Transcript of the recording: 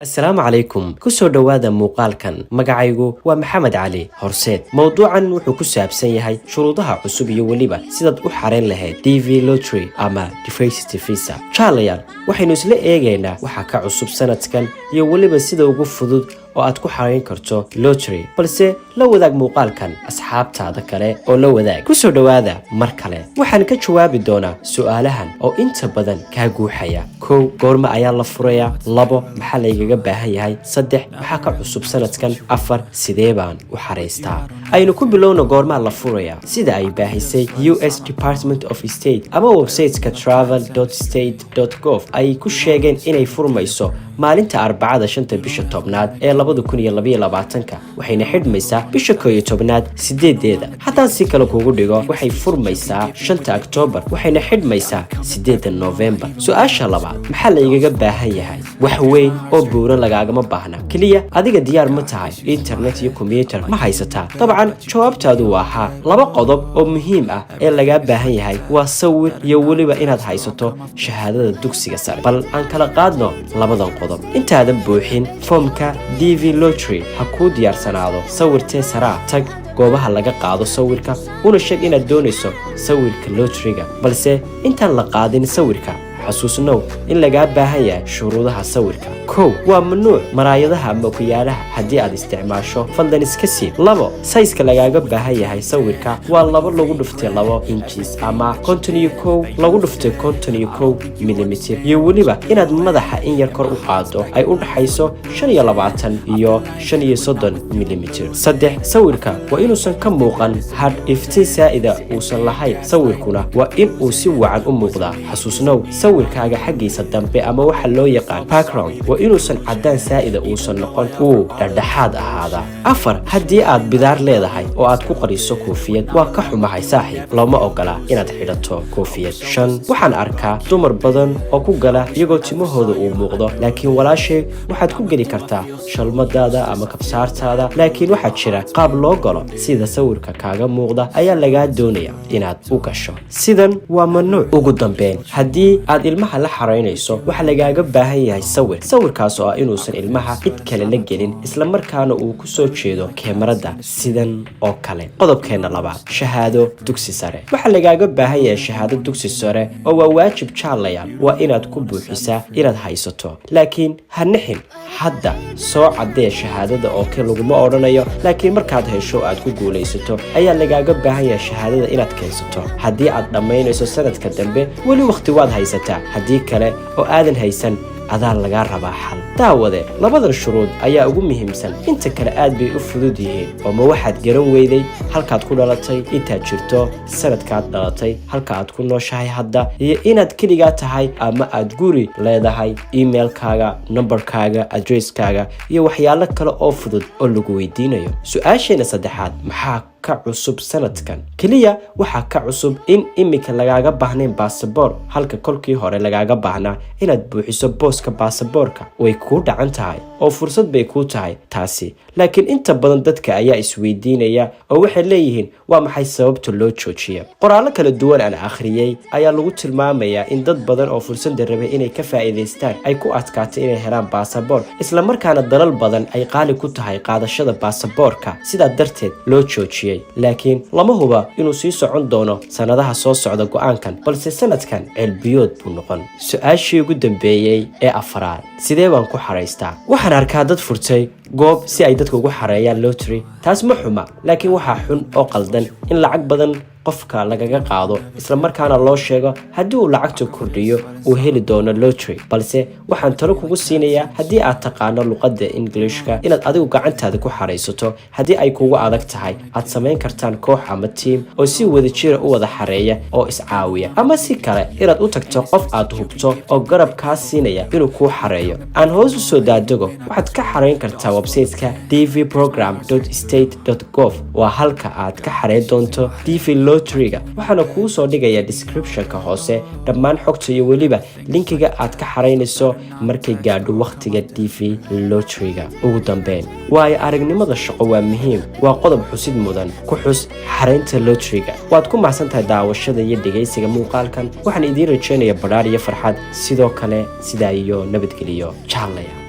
السلام عليكم كسو دوادا muuqaalkan magacaygu waa maxamed cali horseed mowduucan wuxuu ku saabsan yahay shuruudaha cusub iyo waliba sidaad u xareyn lahayd DV lottery ama diversity visa chalayaal waxaynu isla eegaynaa waxa ka cusub sanadkan iyo waliba sida ugu fudud oo aad ku xareyn karto lottery balse la wadaag muuqaalkan asxaabtaada kale oo la wadaag kusoo dhawaada mar kale waxaan ka jawaabi doonaa su'aalahan oo inta badan ka guuxaya kow goorma ayaa la furayaa labo maxaa laygaga baahan yahay saddex waxa ka cusub sanadkan afar sidee baan u xareystaa aynu ku bilowno goorma la furayaa sida ay baahisay US Department of State ama website-ka travel.state.gov ay ku sheegeen inay furmayso maalinta arbacada 5 bisha tobnaad ee 2022 waxayna xidhmaysaa bisha 11aad 8deeda haddaan si kale kugu dhigo waxay furmaysaa 5 October waxayna xidhmaysaa 8 November su'aasha labaad maxaa la igaga baahan yahay wax weyn oo buuran lagaagama baahna kaliya adiga diyaar ma tahay internet iyo computer ma haysataa dabcan jawaabtaadu waa haa laba qodob oo muhiim ah ee laga baahan yahay waa sawir iyo waliba inaad haysato shahaadada dugsiga sare bal aan kala qaadno labadan qodob intaadan buuxin foomka DV lottery ha ku diyaarsanaado sawirtee saraa tag goobaha laga qaado sawirka una sheeg inaad doonayso sawirka lotteryga balse intaan la qaadin sawirka xasuusnow in laga baahan yahay shuruudaha sawirka kow waa mamnuuc maraayadaha ama kuyaalaha haddii aad isticmaasho fadlan iska sii labo size-ka lagaaga baahan yahay sawirka waa 2 lagu dhuftay 2 inches ama 51 lagu dhuftay 51 millimeter iyo waliba inaad madaxa in yar kor u qaado ay u dhaxayso 25 iyo 35 millimeter saddex sawirka waa inuusan ka muuqan had iftiin saa'ida uusan lahayn sawirkuna waa in uu si wacan u muuqdaa xasuusnow sawirkaaga xagiisa dambe ama waxa loo yaqaan background waa inuusan cadaan saa'ida uusan noqon uu dhexdhexaad ahaada afar haddii aad bidaar leedahay oo aad ku qariso koofiyad waa ka xumahay saaxiib looma ogola inaad xidhato koofiyad shan waxaan arkaa dumar badan oo ku gala iyagoo timahooda uu muuqdo laakiin walaashay waxaad ku geli kartaa shalmadaada ama kabsaartaada laakiin waxaa jira qaab loo galo sida sawirka kaaga muuqda ayaa lagaa doonaya inaad u gasho sidan waa mamnuuc ugu dambeyn haddii aad ilmaha la xareynayso waxa lagaaga baahan yahay sawirkaas oo inuusan ilmaha cid kale la gelin isla markaana uu ku soo jeedo kamarada sidan oo kale qodobkeena labaad shahaado dugsi sare waxa lagaaga baahan yahay shahaado dugsi sare oo waa waajib jaalayaal waa inaad ku buuxisaa inaad haysato laakiin ha nixin hadda soo cadee shahaadada oo kale laguma odhanayo laakiin markaad hesho aad ku guulaysato ayaa lagaaga baahan yahay shahaadada inaad keensato haddii aad dhammaynayso sanadka dambe weli waqti waad haysataa haddii kale oo aadan haysan adaa laga rabaa xal daawade labadan shuruud ayaa ugu muhiimsan inta kale aad bay u fudud yihiin oo ma waxaad garan weyday halkaad ku dhalatay intaad jirto sanadkaad dhalatay halka aad ku nooshahay hadda iyo inaad keligaa tahay ama aad guri leedahay emailkaaga numberkaaga addresskaaga iyo waxyaalo kale oo fudud oo lagu weydiinayo su'aasheena saddexaad maxaa ka cusub sanadkan kaliya waxa ka cusub in imika lagaaga baahnayn baasaboor halka kolkii hore lagaaga baahnaa inaad buuxiso booska baasaboorka way kuu dhacan tahay oo fursad bay kuu tahay taasi laakiin inta badan dadka ayaa isweydiinaya oo waxay leeyihiin waa maxay sababta loo joojiya qoraallo kala duwan aan akhriyay ayaa lagu tilmaamayaa in dad badan oo fursada rabay inay ka faa'iidaystaan ay ku adkaatay inay helaan baasaboor isla markaana dalal badan ay qaali ku tahay qaadashada baasaboorka sidaa darteed loo joojiyay laakiin lama huba inuu sii socon doono sanadaha soo socda go'aankan balse sanadkan ceelbiyood buu noqon su'aashii ugu dambeeyay ee afraad sidee baan ku xareystaa waxaan arkaa dad furtay goob si ay dadku ugu xareeyaan lottery taas ma xuma laakiin waxaa xun oo qaldan in lacag badan qofka lagaga qaado isla markaana loo sheego haddii uu lacagta kordhiyo uu heli doono lottery balse waxaan talo kugu siinayaa haddii aad taqaano luqadda Englishka inaad adigu gacantaada ku xareysato haddii ay kugu adag tahay aad samayn kartaan koox ama team oo si wadajir u wada xareeya oo iscaawiya ama si kale inaad u tagto qof aad hubto oo garab kaa siinaya inuu kuu xareeyo aan hoos u soo daadago waxaad ka xareyn kartaa website-ka dvprogram.state.gov waa halka aad ka xareyn doonto DV lotteryga waxaana kuu soo dhigaya description-ka hoose dhammaan xogta iyo waliba linkiga aad ka xareynayso markay gaadho waqtiga DV lotteryga ugu dambeyn waayo aragnimada shaqo waa muhiim waa qodob xusid mudan ku xus xareynta lotteryga waad ku mahadsantahay daawashada iyo dhageysiga muuqaalkan waxaan idiin rajeynayaa badhaar iyo farxad sidoo kale sidaa iyo nabadgeliyo jaalaya